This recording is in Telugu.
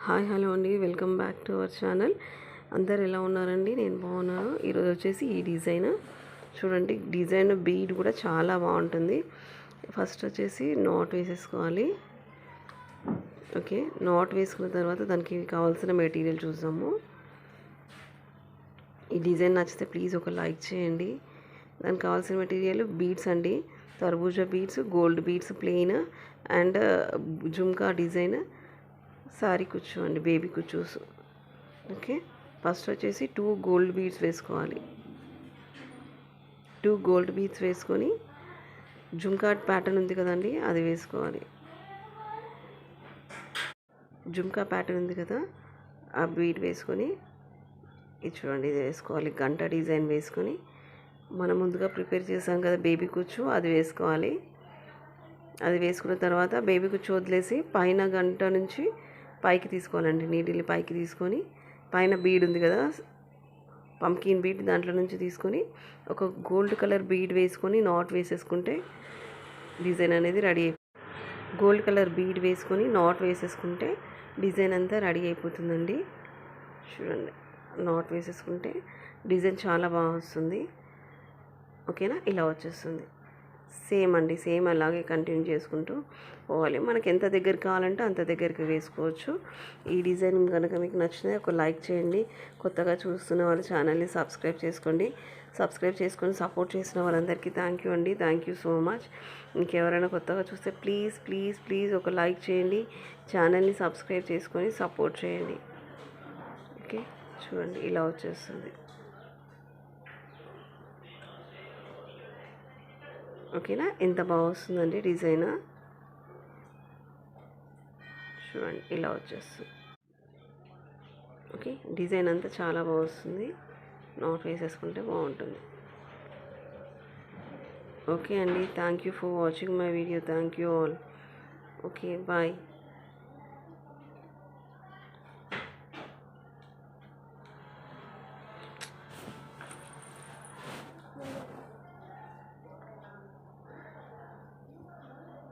హాయ్ హలో అండి, welcome back to our channel. అందరు ఎలా ఉన్నారండి? నేను బాగున్నాను. ఈరోజు వచ్చేసి ఈ డిజైన్ చూడండి. డిజైన్ బీడ్ కూడా చాలా బాగుంటుంది. ఫస్ట్ వచ్చేసి నాట్ వేసేసుకోవాలి. ఓకే, నాట్ వేసుకున్న తర్వాత దానికి కావాల్సిన మెటీరియల్ చూద్దాము. ఈ డిజైన్ నచ్చితే ప్లీజ్ ఒక లైక్ చేయండి. దానికి కావాల్సిన మెటీరియల్ బీడ్స్ అండి, తర్బూజా beads, gold beads plain and jhumka design, sari కుచ్చు అండి, బేబీ కుచ్చూస్. ఓకే, ఫస్ట్ వచ్చేసి 2 గోల్డ్ బీడ్స్ వేసుకోవాలి. 2 గోల్డ్ బీడ్స్ వేసుకొని జుమ్కా ప్యాటర్న్ ఉంది కదండి, అది వేసుకోవాలి. జుమ్కా ప్యాటర్న్ ఉంది కదా, ఆ బీడ్ వేసుకొని ఇది చూడండి, ఇది వేసుకోవాలి. గంట డిజైన్ వేసుకొని మనం ముందుగా ప్రిపేర్ చేసాం కదా బేబీ కుచ్చు, అది వేసుకోవాలి. అది వేసుకున్న తర్వాత బేబీ కుచ్చు వదిలేసి పైన గంట నుంచి పైకి తీసుకోవాలండి. నీడిల్ని పైకి తీసుకొని పైన బీడ్ ఉంది కదా, పంకిన్ బీడ్, దాంట్లో నుంచి తీసుకొని ఒక గోల్డ్ కలర్ బీడ్ వేసుకొని నాట్ వేసేసుకుంటే డిజైన్ అనేది రెడీ గోల్డ్ కలర్ బీడ్ వేసుకొని నాట్ వేసేసుకుంటే డిజైన్ అంతా రెడీ అయిపోతుందండి. చూడండి, నాట్ వేసేసుకుంటే డిజైన్ చాలా బాగా వస్తుంది. ఓకేనా, ఇలా వచ్చేస్తుంది. సేమ్ అండి, సేమ్ అలాగే కంటిన్యూ చేసుకుంటూ పోవాలి. మనకి ఎంత దగ్గర కావాలంటే అంత దగ్గరికి వేసుకోవచ్చు. ఈ డిజైన్ కనుక మీకు నచ్చితే ఒక లైక్ చేయండి. కొత్తగా చూస్తున్న వాళ్ళు ఛానల్ని సబ్స్క్రైబ్ చేసుకోండి. సబ్స్క్రైబ్ చేసుకొని సపోర్ట్ చేసిన వాళ్ళందరికీ థ్యాంక్ యూ అండి. Thank you so much. ఇంకెవరైనా కొత్తగా చూస్తే ప్లీజ్ ప్లీజ్ ప్లీజ్ ఒక లైక్ చేయండి. ఛానల్ని సబ్స్క్రైబ్ చేసుకొని సపోర్ట్ చేయండి. ఓకే, చూడండి ఇలా వచ్చేస్తుంది. ఓకేనా, ఎంత బాగా వస్తుందండి డిజైన్. చూడండి ఇలా వచ్చేస్తుంది. ఓకే, డిజైన్ అంతా చాలా బాగా వస్తుంది. నాట్ వేసేసుకుంటే బాగుంటుంది. ఓకే అండి, thank you for watching my video. Thank you all. Okay, bye.